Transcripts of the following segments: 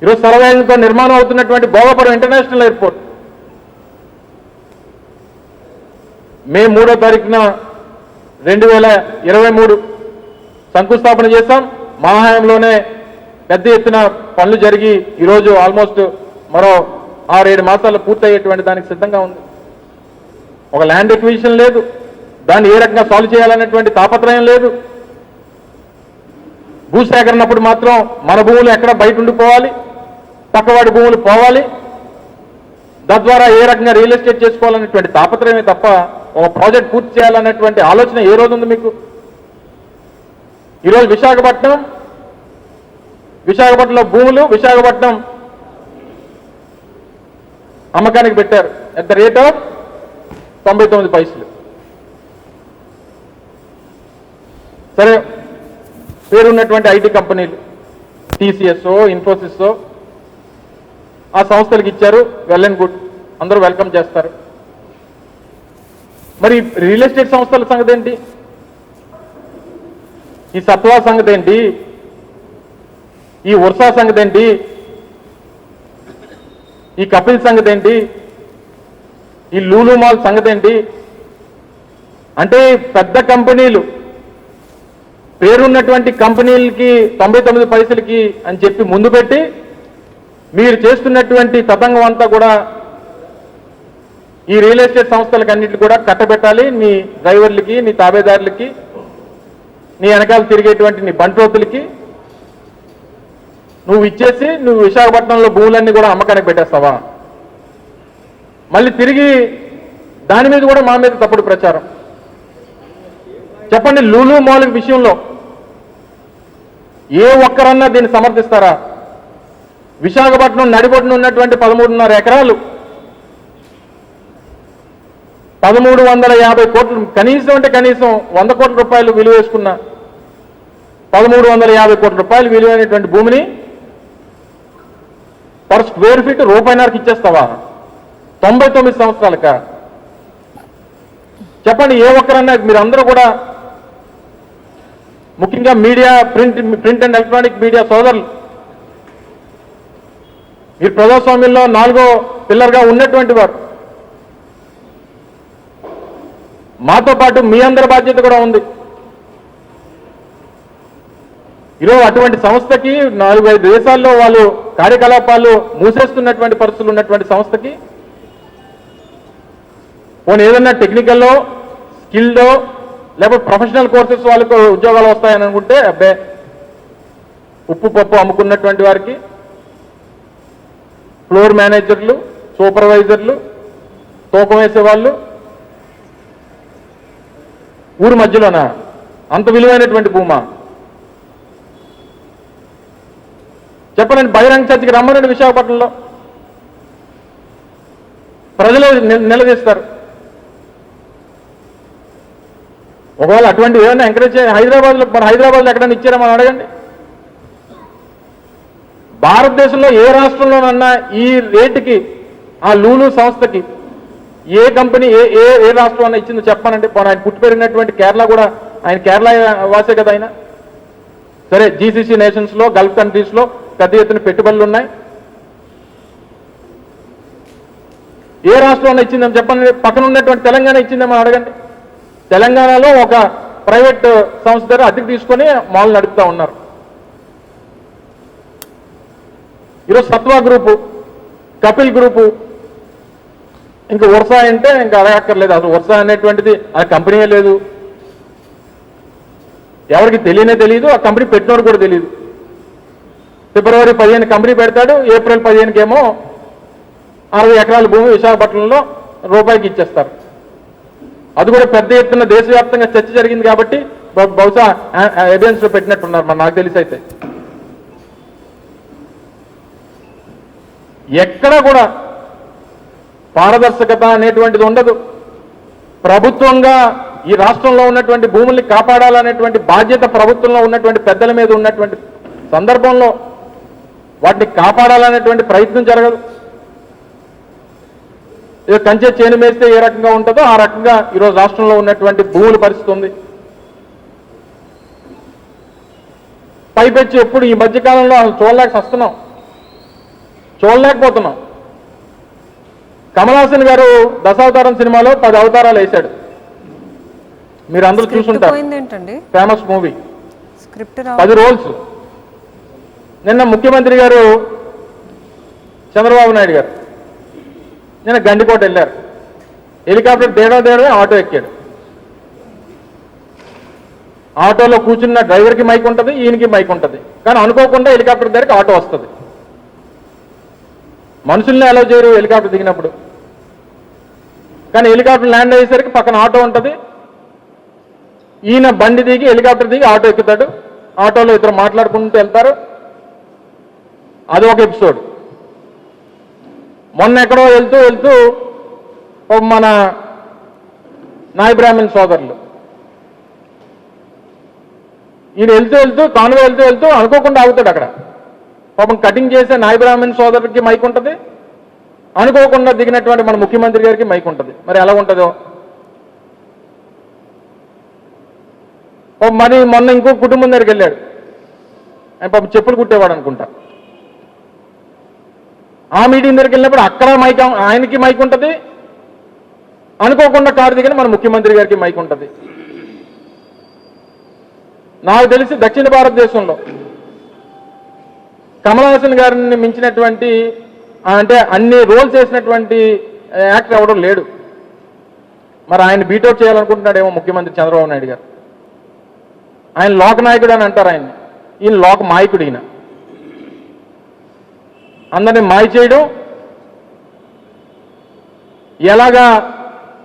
ఈరోజు సర్వేతో నిర్మాణం అవుతున్నటువంటి భోగాపురం ఇంటర్నేషనల్ ఎయిర్పోర్ట్ మే 3వ తారీఖున 2023 శంకుస్థాపన చేశాం. మా హయాంలోనే పెద్ద ఎత్తున పనులు జరిగి ఈరోజు ఆల్మోస్ట్ మరో 6-7 మాసాలు పూర్తయ్యేటువంటి దానికి సిద్ధంగా ఉంది. ఒక ల్యాండ్ ఎక్విజిషన్ లేదు, దాన్ని ఏ రకంగా సాల్వ్ చేయాలనేటువంటి తాపత్రయం లేదు. భూసేకరణప్పుడు మాత్రం మన భూములు ఎక్కడ బయట ఉండిపోవాలి, పక్కవాడి భూములు పోవాలి, తద్వారా ఏ రకంగా రియల్ ఎస్టేట్ చేసుకోవాలనేటువంటి తాపత్రయమే తప్ప ఒక ప్రాజెక్ట్ పూర్తి చేయాలనేటువంటి ఆలోచన ఏ రోజు ఉంది మీకు? ఈరోజు విశాఖపట్నంలో భూములు విశాఖపట్నం అమ్మకానికి పెట్టారు ఎట్ ద రేట్ ఆఫ్ 99 పైసలు. సరే, పేరున్నటువంటి ఐటీ కంపెనీలు TCS, ఇన్ఫోసిస్ ఆ సంస్థలకు ఇచ్చారు, వెల్ అండ్ గుడ్, అందరూ వెల్కమ్ చేస్తారు. మరి రియల్ ఎస్టేట్ సంస్థల సంగతి ఏంటి? ఈ సత్వా సంగతి ఏంటి? ఈ వర్షా సంగతి ఏంటి? ఈ కపిల్ సంగతి ఏంటి? ఈ లూలు మాల్ సంగతి ఏంటి? అంటే పెద్ద కంపెనీలు, పేరున్నటువంటి కంపెనీలకి 99 పైసలకి అని చెప్పి ముందు పెట్టి మీరు చేస్తున్నటువంటి తతంగం అంతా కూడా ఈ రియల్ ఎస్టేట్ సంస్థలకు అన్నింటినీ కూడా కట్టబెట్టాలి. నీ డ్రైవర్లకి, నీ తాబేదారులకి, నీ వెనకాల తిరిగేటువంటి నీ బంట్రోతులకి నువ్వు ఇచ్చేసి నువ్వు విశాఖపట్నంలో భూములన్నీ కూడా అమ్మకానికి పెట్టేస్తావా? మళ్ళీ తిరిగి దాని మీద కూడా మా మీద తప్పుడు ప్రచారం. చెప్పండి, లూలు మాల్ విషయంలో ఏ ఒక్కరన్నా దీన్ని సమర్థిస్తారా? విశాఖపట్నం నడిబొడ్డున ఉన్నటువంటి 13.5 ఎకరాలు 1350 కోట్లు, కనీసం అంటే కనీసం 100 కోట్ల రూపాయలు విలువ వేసుకున్న 1350 కోట్ల రూపాయలు విలువైనటువంటి భూమిని పర్ స్క్వేర్ ఫీట్ రూపాయిన్నరకి ఇచ్చేస్తావా 99 సంవత్సరాలక? చెప్పండి, ఏ ఒక్కరన్నా మీరందరూ కూడా, ముఖ్యంగా media, print and electronic media సోదరులు, మీరు ప్రజాస్వామ్యంలో 4వ పిల్లర్గా ఉన్నటువంటి వారు, మాతో పాటు మీ అందరి బాధ్యత కూడా ఉంది. ఈరోజు అటువంటి సంస్థకి 4-5 దేశాల్లో వాళ్ళు కార్యకలాపాలు మూసేస్తున్నటువంటి పరిస్థితులు ఉన్నటువంటి సంస్థకి పోనీ ఏదన్నా టెక్నికల్లో, స్కిల్డో, లేకపోతే ప్రొఫెషనల్ కోర్సెస్ వాళ్ళకు ఉద్యోగాలు వస్తాయని అనుకుంటే అబ్బే, ఉప్పు పప్పు అమ్ముకున్నటువంటి వారికి ఫ్లోర్ మేనేజర్లు, సూపర్వైజర్లు, తూకం వేసేవాళ్ళు ఊరు మధ్యలోనా? అంత విలువైనటువంటి భూమా? చెప్పండి, బహిరంగ చర్చకి రమ్మనండి. విశాఖపట్నంలో ప్రజలు నిలదీస్తారు. ఒకవేళ అటువంటి ఏమైనా ఎంకరేజ్ చేయాలి. హైదరాబాద్లో ఎక్కడైనా ఇచ్చారా మనం అడగండి. భారతదేశంలో ఏ రాష్ట్రంలోనన్నా ఈ రేటుకి ఆ లూలు సంస్థకి ఏ కంపెనీ ఏ రాష్ట్రం అన్నా ఇచ్చిందో చెప్పానండి. ఆయన పుట్టి పెరిగినటువంటి కేరళ కూడా, ఆయన కేరళ వాసే కదా ఆయన. సరే, GCC నేషన్స్లో, గల్ఫ్ కంట్రీస్లో పెద్ద ఎత్తున పెట్టుబడులు ఉన్నాయి. ఏ రాష్ట్రంలో ఇచ్చిందని చెప్పండి. పక్కన ఉన్నటువంటి తెలంగాణ ఇచ్చిందేమో అడగండి. తెలంగాణలో ఒక ప్రైవేట్ సంస్థ దగ్గర అద్దెకు తీసుకొని మాల్ నడుపుతా ఉన్నారు. ఈరోజు సత్వా గ్రూపు, కపిల్ గ్రూపు, ఇంకా వర్షా అంటే ఇంకా అడగక్కర్లేదు. అసలు వర్షా అనేటువంటిది ఆ కంపెనీయే లేదు, ఎవరికి తెలియదు. ఆ కంపెనీ పెట్టినోడు కూడా తెలియదు. ఫిబ్రవరి 15 కంపెనీ పెడతాడు, ఏప్రిల్ 15కేమో 60 ఎకరాల భూమి విశాఖపట్నంలో రూపాయికి ఇచ్చేస్తారు. అది కూడా పెద్ద ఎత్తున దేశవ్యాప్తంగా చర్చ జరిగింది కాబట్టి బహుశా ఎవిడెన్స్ లో పెట్టినట్టున్నారు మరి నాకు తెలిసి. అయితే ఎక్కడ కూడా పారదర్శకత అనేటువంటిది ఉండదు. ప్రభుత్వంగా ఈ రాష్ట్రంలో ఉన్నటువంటి భూముల్ని కాపాడాలనేటువంటి బాధ్యత ప్రభుత్వంలో ఉన్నటువంటి పెద్దల మీద ఉన్నటువంటి సందర్భంలో వాటిని కాపాడాలనేటువంటి ప్రయత్నం జరగదు. కంచె చేను మేస్తే ఏ రకంగా ఉంటుందో ఆ రకంగా ఈరోజు రాష్ట్రంలో ఉన్నటువంటి భూముల పరిస్థితి ఉంది. పైపెచ్చి ఎప్పుడు ఈ మధ్యకాలంలో చూడలేక వస్తున్నాం. చూడలేకపోతున్నాం. కమల్ హాసన్ గారు దశావతారం సినిమాలో 10 అవతారాలు వేశాడు, మీరు అందరూ చూసుంటారు, ఫేమస్ మూవీ, 10 రోల్స్. నిన్న ముఖ్యమంత్రి గారు చంద్రబాబు నాయుడు గారు నిన్న గండికోట వెళ్ళారు, హెలికాప్టర్ దేడమే ఆటో ఎక్కాడు. ఆటోలో కూర్చున్న డ్రైవర్కి మైక్ ఉంటుంది, ఈయనకి మైక్ ఉంటుంది, కానీ అనుకోకుండా హెలికాప్టర్ దగ్గరికి ఆటో వస్తుంది. మనుషుల్ని అలౌ చేయరు హెలికాప్టర్ దిగినప్పుడు, కానీ హెలికాప్టర్ ల్యాండ్ అయ్యేసరికి పక్కన ఆటో ఉంటుంది. ఈయన బండి దిగి హెలికాప్టర్ దిగి ఆటో ఎక్కుతాడు, ఆటోలో ఇద్దరు మాట్లాడుకుంటూ వెళ్తారు. అది ఒక ఎపిసోడ్. మొన్న ఎక్కడో వెళ్తూ మన నాయ బ్రాహ్మణ్ సోదరులు ఈయన వెళ్తూ కాన్వే వెళ్తూ అనుకోకుండా ఆగుతాడు అక్కడ. పాపం కటింగ్ చేసే నాయ బ్రాహ్మణ్ సోదరుడికి మైక్ ఉంటుంది, అనుకోకుండా దిగినటువంటి మన ముఖ్యమంత్రి గారికి మైక్ ఉంటుంది. మరి ఎలా ఉంటుందో మరి. మొన్న ఇంకో కుటుంబం దగ్గరికి వెళ్ళాడు, ఆయన పాపం చెప్పులు కుట్టేవాడు అనుకుంటా. ఆ మీటింగ్ దగ్గరికి వెళ్ళినప్పుడు అక్కడ మైక్, ఆయనకి మైక్ ఉంటుంది, అనుకోకుండా కారు దిగిన మన ముఖ్యమంత్రి గారికి మైక్ ఉంటుంది. నాకు తెలిసి దక్షిణ భారతదేశంలో కమల్ హాసన్ గారిని మించినటువంటి, అంటే అన్ని రోల్స్ చేసినటువంటి యాక్టర్ ఎవడో లేడు. మరి ఆయన బీటౌట్ చేయాలనుకుంటున్నాడేమో ముఖ్యమంత్రి చంద్రబాబు నాయుడు గారు. ఆయన లోకనాయకుడు అని అంటారు ఆయన్ని, ఈయన లోక మాయకుడు. ఈయన అందరినీ మాయ చేయడం ఎలాగా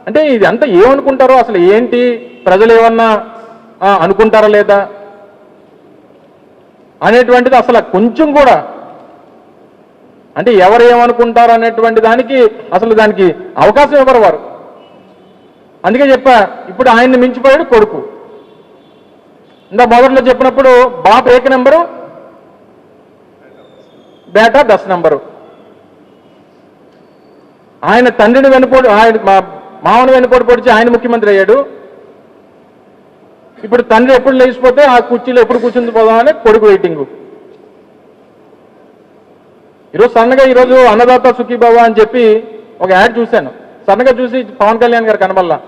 అంటే ఇది అంతా ఏమనుకుంటారో అసలు ఏంటి, ప్రజలు ఏమన్నా అనుకుంటారా లేదా అనేటువంటిది అసలు కొంచెం కూడా, అంటే ఎవరు ఏమనుకుంటారు అనేటువంటి దానికి అసలు దానికి అవకాశం ఇవ్వరు వారు. అందుకే చెప్పా, ఇప్పుడు ఆయన్ని మించిపోయాడు కొడుకు. ఇందా మొదట్లో చెప్పినప్పుడు బాప్ 1 నెంబరు, బేటా 10 నెంబరు. ఆయన తండ్రిని వెనుపోడు, ఆయన మామని వెనుపోటు పొడిచి ఆయన ముఖ్యమంత్రి అయ్యాడు. ఇప్పుడు తండ్రి ఎప్పుడు లేచిపోతే ఆ కుర్చీలో ఎప్పుడు కూర్చుని పోదామని కొడుకు వెయిటింగ్. ఈరోజు సన్నగా ఈరోజు అన్నదాత సుఖీభవ అని చెప్పి ఒక యాడ్ చూశాను. సన్నగా చూసి పవన్ కళ్యాణ్ గారు కనబల్లా,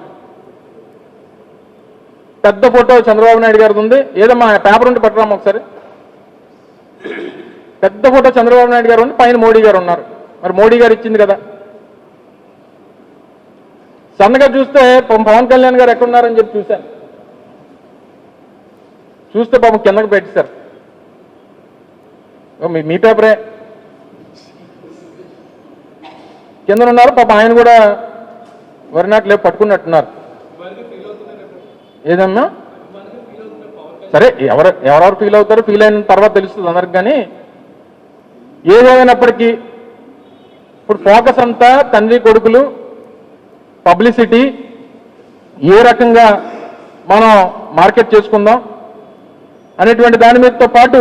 పెద్ద ఫోటో చంద్రబాబు నాయుడు గారిది ఉంది. ఏదమ్మా పేపర్ ఉంటే పట్టరామా ఒకసారి. పెద్ద ఫోటో చంద్రబాబు నాయుడు గారు ఉంది, పైన మోడీ గారు ఉన్నారు. మరి మోడీ గారు ఇచ్చింది కదా. సన్నగా చూస్తే పవన్ కళ్యాణ్ గారు ఎక్కడున్నారని చెప్పి చూశాను. చూస్తే పాపం కిందకి పెట్టేశారు. మీ పేపరే కింద ఉన్నారు. పాపం ఆయన కూడా వరినాట్లు లేపు పట్టుకున్నట్టున్నారు. ఏదమ్మా సరే, ఎవరెవరు ఫీల్ అవుతారో ఫీల్ అయిన తర్వాత తెలుస్తుంది అందరికి. కానీ ఏదేమైనప్పటికీ ఇప్పుడు ఫోకస్ అంతా తండ్రి కొడుకులు, పబ్లిసిటీ, ఏ రకంగా మనం మార్కెట్ చేసుకుందాం అనేటువంటి దాని మీదతో పాటు